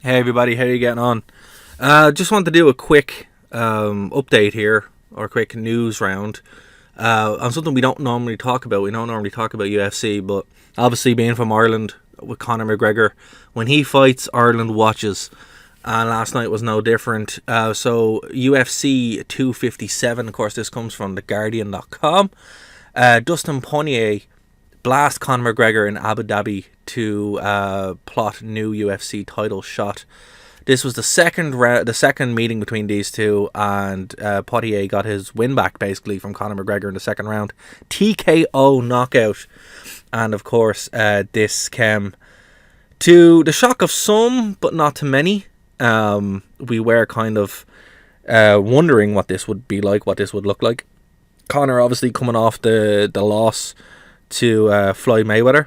Hey everybody, how are you getting on? Just wanted to do a quick update here, or a quick news round on something we don't normally talk about. We don't normally talk about UFC, but obviously being from Ireland with Conor McGregor, when he fights, Ireland watches, and last night was no different. So UFC 257, of course, this comes from theguardian.com. Dustin Poirier blast Conor McGregor in Abu Dhabi to plot new UFC title shot. This was the second meeting between these two, and Poirier got his win back basically from Conor McGregor in the second round, TKO knockout, and of course this came to the shock of some, but not to many. We were kind of wondering what this would be like, what this would look like. Conor obviously coming off the loss to Floyd Mayweather,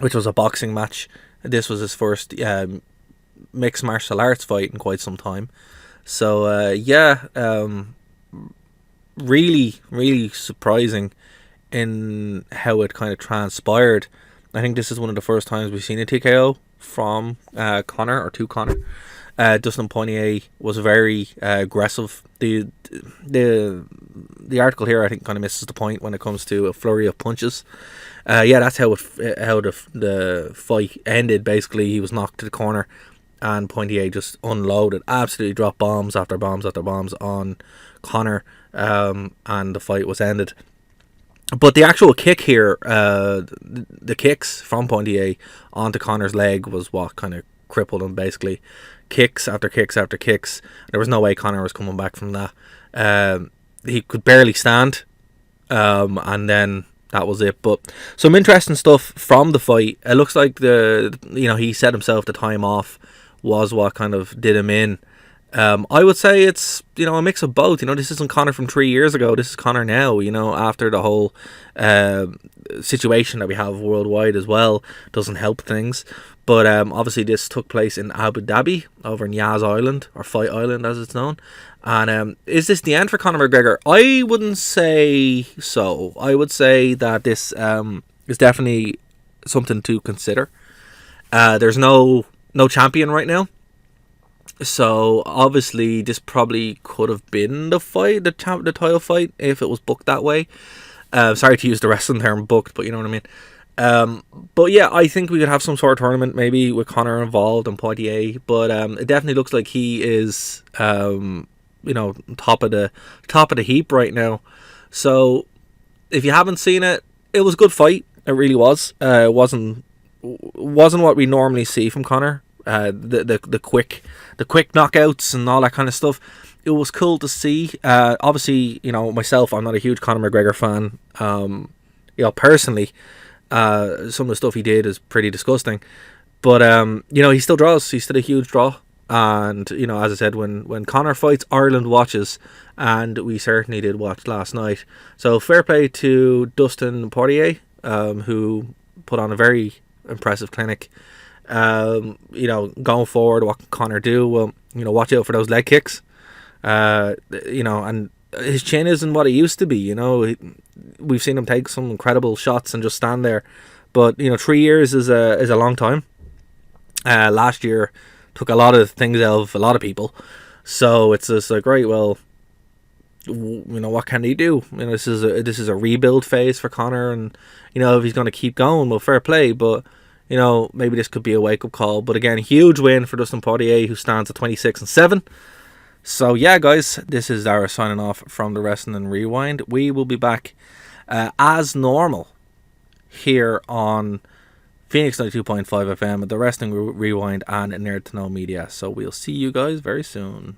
which was a boxing match. This was his first mixed martial arts fight in quite some time. So really, really surprising in how it kind of transpired. I think this is one of the first times we've seen a TKO from Conor, or to Conor. Dustin Poirier was very aggressive. The article here, I think, kind of misses the point when it comes to a flurry of punches. That's how the fight ended. Basically, he was knocked to the corner, and Poirier just unloaded, absolutely dropped bombs after bombs after bombs on Conor, and the fight was ended. But the actual kick here, the kicks from Poirier onto Conor's leg was what kind of crippled him, basically. Kicks after kicks after kicks. There was no way Conor was coming back from that. He could barely stand, and then that was it. But some interesting stuff from the fight. It looks like he said himself the time off was what kind of did him in. I would say it's a mix of both. This isn't Conor from 3 years ago. This is Conor now. After the whole situation that we have worldwide as well doesn't help things. But obviously this took place in Abu Dhabi, over in Yas Island, or Fight Island as it's known. And is this the end for Conor McGregor? I wouldn't say so. I would say that this is definitely something to consider. There's no champion right now. So obviously this probably could have been the title fight if it was booked that way. Sorry to use the wrestling term booked, but you know what I mean. But yeah, I think we could have some sort of tournament maybe with Conor involved and Poirier. But it definitely looks like he is top of the heap right now. So if you haven't seen it, it was a good fight. It really was. It wasn't what we normally see from Conor. The quick knockouts and all that kind of stuff. It was cool to see. Obviously, myself, I'm not a huge Conor McGregor fan. Personally, some of the stuff he did is pretty disgusting. But he still draws. He's still a huge draw. And as I said, when Conor fights, Ireland watches, and we certainly did watch last night. So fair play to Dustin Poirier, who put on a very impressive clinic. Going forward, what can Conor do? Well, watch out for those leg kicks. And his chin isn't what it used to be. We've seen him take some incredible shots and just stand there. But 3 years is a long time. Last year took a lot of things out of a lot of people. So it's just like, right, well, what can he do? This is a rebuild phase for Conor, and if he's going to keep going, well, fair play. But maybe this could be a wake-up call. But again, huge win for Dustin Poirier, who stands at 26-7. So yeah, guys, this is our signing off from the Wrestling Rewind. We will be back as normal here on Phoenix 92.5 FM, the Wrestling Rewind, and Nerd to Know Media. So we'll see you guys very soon.